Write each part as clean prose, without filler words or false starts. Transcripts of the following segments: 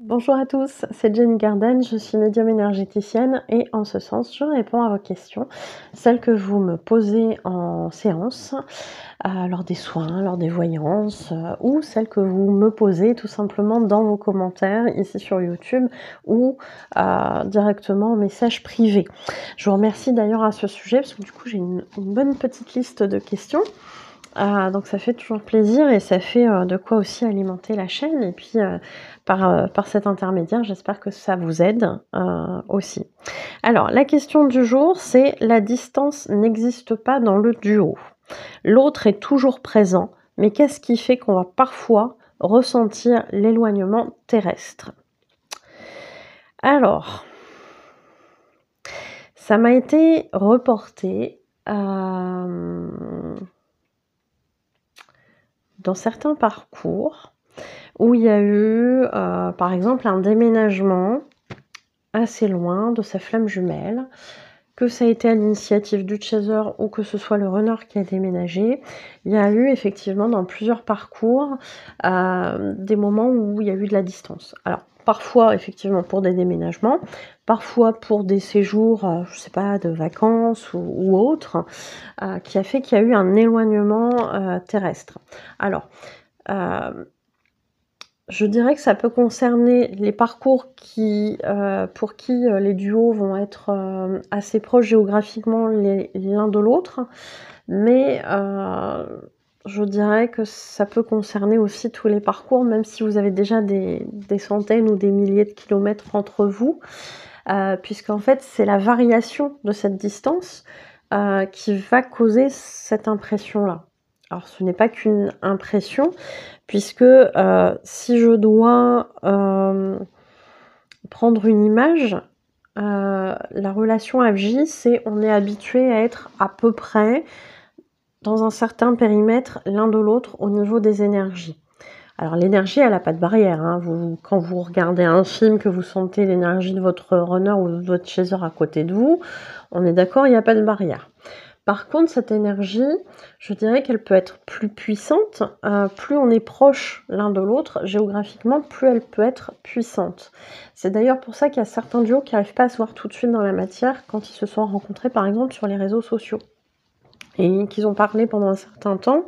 Bonjour à tous, c'est Jenny Garden, je suis médium énergéticienne et en ce sens, je réponds à vos questions, celles que vous me posez en séance, lors des soins, lors des voyances, ou celles que vous me posez tout simplement dans vos commentaires ici sur YouTube ou directement en message privé. Je vous remercie d'ailleurs à ce sujet parce que du coup j'ai une bonne petite liste de questions. Donc ça fait toujours plaisir et ça fait de quoi aussi alimenter la chaîne et puis par cet intermédiaire, j'espère que ça vous aide aussi. Alors, la question du jour, c'est: la distance n'existe pas dans le duo. L'autre est toujours présent, mais qu'est-ce qui fait qu'on va parfois ressentir l'éloignement terrestre? Alors, ça m'a été reporté dans certains parcours où il y a eu, par exemple, un déménagement assez loin de sa flamme jumelle, que ça a été à l'initiative du chaser ou que ce soit le runner qui a déménagé. Il y a eu effectivement dans plusieurs parcours des moments où il y a eu de la distance. Alors, parfois effectivement pour des déménagements, parfois pour des séjours, je sais pas, de vacances ou autres, qui a fait qu'il y a eu un éloignement terrestre. Alors, je dirais que ça peut concerner les parcours qui, pour qui les duos vont être assez proches géographiquement l'un de l'autre, mais je dirais que ça peut concerner aussi tous les parcours, même si vous avez déjà des centaines ou des milliers de kilomètres entre vous, puisqu'en fait c'est la variation de cette distance qui va causer cette impression-là. Alors ce n'est pas qu'une impression, puisque si je dois prendre une image, la relation FJ, c'est on est habitué à être à peu près dans un certain périmètre l'un de l'autre au niveau des énergies. Alors l'énergie, elle n'a pas de barrière. Hein. Quand vous regardez un film, que vous sentez l'énergie de votre runner ou de votre chaser à côté de vous, on est d'accord, il n'y a pas de barrière. Par contre, cette énergie, je dirais qu'elle peut être plus puissante. Plus on est proche l'un de l'autre, géographiquement, plus elle peut être puissante. C'est d'ailleurs pour ça qu'il y a certains duos qui n'arrivent pas à se voir tout de suite dans la matière quand ils se sont rencontrés, par exemple, sur les réseaux sociaux. Et qu'ils ont parlé pendant un certain temps.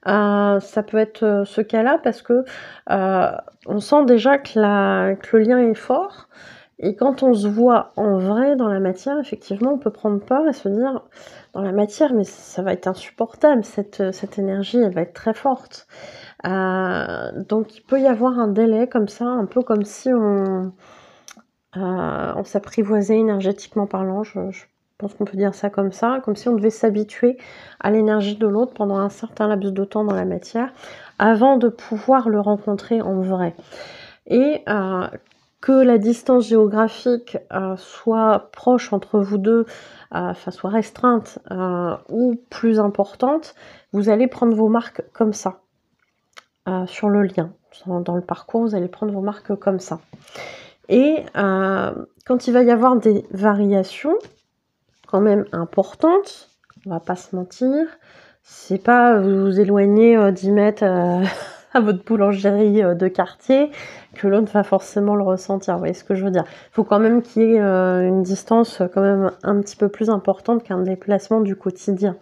Ça peut être ce cas-là parce que on sent déjà que le lien est fort. Et quand on se voit en vrai dans la matière, effectivement, on peut prendre peur et se dire, dans la matière, mais ça va être insupportable, cette énergie, elle va être très forte. Donc il peut y avoir un délai comme ça, un peu comme si on s'apprivoisait énergétiquement parlant, je pense qu'on peut dire ça, comme si on devait s'habituer à l'énergie de l'autre pendant un certain laps de temps dans la matière, avant de pouvoir le rencontrer en vrai. Et que la distance géographique soit proche entre vous deux, enfin soit restreinte ou plus importante, vous allez prendre vos marques comme ça, sur le lien. Dans le parcours, vous allez prendre vos marques comme ça. Et quand il va y avoir des variations quand même importantes, on va pas se mentir, c'est pas vous vous éloignez 10 mètres à votre boulangerie de quartier que l'autre va forcément le ressentir. Vous voyez ce que je veux dire? Il faut quand même qu'il y ait une distance quand même un petit peu plus importante qu'un déplacement du quotidien.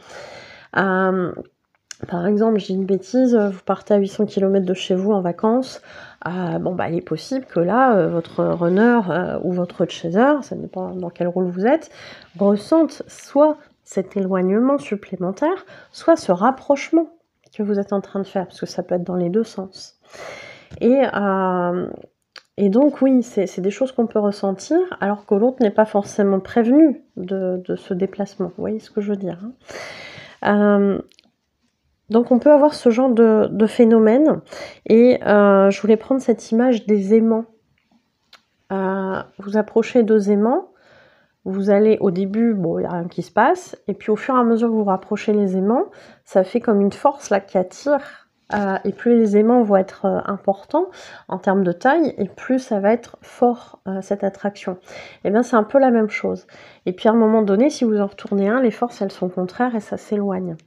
Par exemple, j'ai une bêtise, vous partez à 800 km de chez vous en vacances, il est possible que là, votre runner ou votre chaser, ça dépend dans quel rôle vous êtes, ressente soit cet éloignement supplémentaire, soit ce rapprochement que vous êtes en train de faire, parce que ça peut être dans les deux sens. Et donc oui, c'est des choses qu'on peut ressentir, alors que l'autre n'est pas forcément prévenu de ce déplacement. Vous voyez ce que je veux dire, hein? Donc on peut avoir ce genre de phénomène, et je voulais prendre cette image des aimants. Vous approchez deux aimants, vous allez au début, bon, il n'y a rien qui se passe, et puis au fur et à mesure que vous rapprochez les aimants, ça fait comme une force là qui attire, et plus les aimants vont être importants en termes de taille, et plus ça va être fort cette attraction. Et bien c'est un peu la même chose. Et puis à un moment donné, si vous en retournez un, les forces elles sont contraires et ça s'éloigne.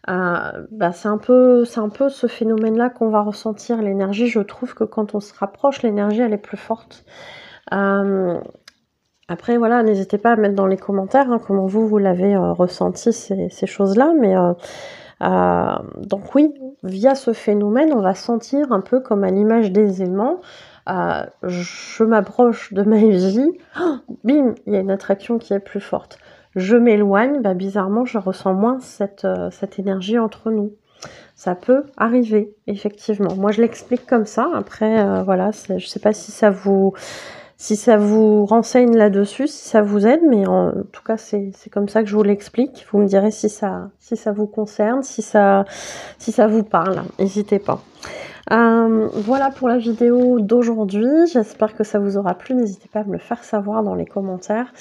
c'est un peu ce phénomène-là qu'on va ressentir. L'énergie, je trouve que quand on se rapproche, l'énergie, elle est plus forte. Après, voilà, n'hésitez pas à mettre dans les commentaires, hein, comment vous l'avez ressenti, ces choses-là. Mais donc oui, via ce phénomène, on va sentir un peu comme à l'image des aimants. Je m'approche de ma vie, bim, il y a une attraction qui est plus forte. Je m'éloigne, bizarrement, je ressens moins cette énergie entre nous. Ça peut arriver, effectivement. Moi, je l'explique comme ça. Après, voilà, je sais pas si ça vous renseigne là-dessus, si ça vous aide, mais en tout cas, c'est comme ça que je vous l'explique. Vous me direz si ça vous concerne, si ça vous parle. N'hésitez pas. Voilà pour la vidéo d'aujourd'hui. J'espère que ça vous aura plu. N'hésitez pas à me le faire savoir dans les commentaires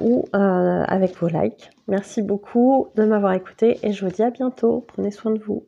ou avec vos likes. Merci beaucoup de m'avoir écouté et je vous dis à bientôt. Prenez soin de vous.